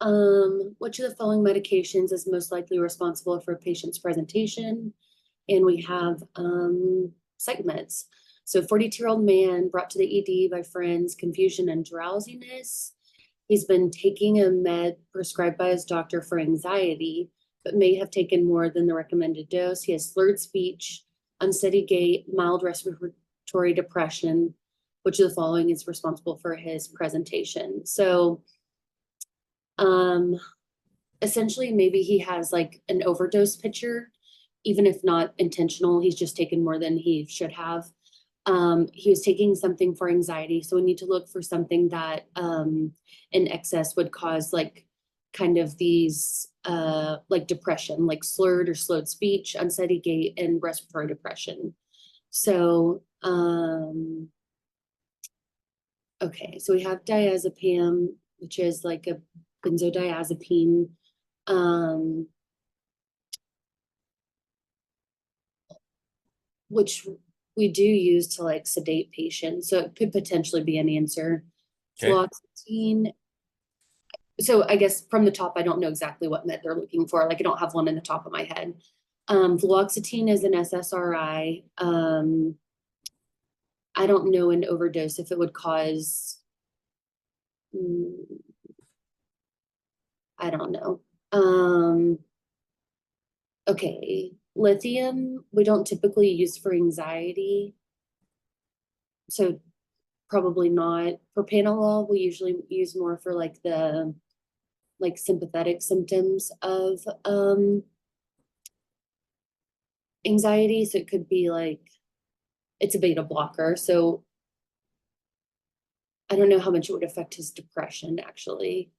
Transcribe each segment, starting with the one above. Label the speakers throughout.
Speaker 1: Which of the following medications is most likely responsible for a patient's presentation? And we have psych meds. So 42-year-old man brought to the ED by friends, confusion and drowsiness. He's been taking a med prescribed by his doctor for anxiety, but may have taken more than the recommended dose. He has slurred speech, unsteady gait, mild respiratory depression. Which of the following is responsible for his presentation? So essentially maybe he has like an overdose picture, even if not intentional, he's just taken more than he should have. He was taking something for anxiety, so we need to look for something that in excess would cause like kind of these like depression, like slurred or slowed speech, unsteady gait, and respiratory depression. So okay, so we have diazepam, which is like a benzodiazepine. um, which we do use to like sedate patients. So it could potentially be an answer.
Speaker 2: Okay.
Speaker 1: Fluoxetine. So I guess from the top, I don't know exactly what med they're looking for. Like I don't have one in the top of my head. Fluoxetine is an SSRI. I don't know an overdose if it would cause, mm, I don't know. Okay, lithium, we don't typically use for anxiety. So probably not. Propranolol, we usually use more for like the like sympathetic symptoms of anxiety. So it could be like it's a beta blocker. So I don't know how much it would affect his depression actually,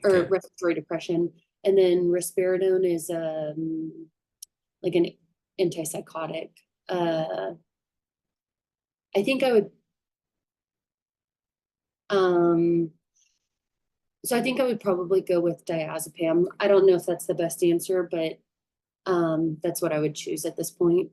Speaker 1: or
Speaker 2: Okay.
Speaker 1: respiratory depression. And then risperidone is like an antipsychotic. I think I would um so I think I would probably go with diazepam. I don't know if that's the best answer, but that's what I would choose at this point.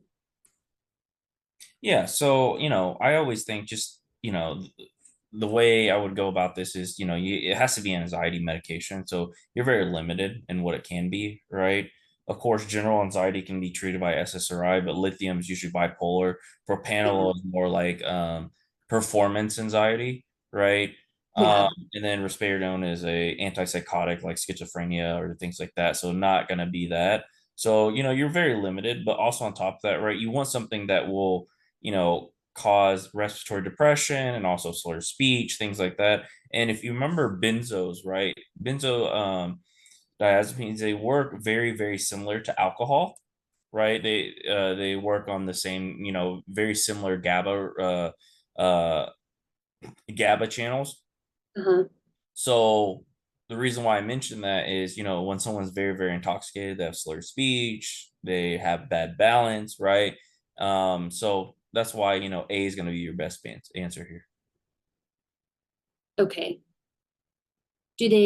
Speaker 2: Yeah. So, I always think just, the way I would go about this is, it has to be an anxiety medication. So you're very limited in what it can be, right? Of course, general anxiety can be treated by SSRI, but lithium is usually bipolar.
Speaker 1: Yeah.
Speaker 2: Propranolol is more like performance anxiety, right?
Speaker 1: Yeah.
Speaker 2: And then risperidone is a antipsychotic like schizophrenia or things like that. So not going to be that. So, you're very limited, but also on top of that, right? You want something that will, cause respiratory depression and also slurred speech, things like that. And if you remember benzos, right? Diazepines, they work very, very similar to alcohol, right? They work on the same, very similar GABA channels.
Speaker 1: Uh-huh.
Speaker 2: So the reason why I mentioned that is, when someone's very, very intoxicated, they have slurred speech, they have bad balance, right? So that's why, A is going to be your best answer here.
Speaker 1: Okay. Do they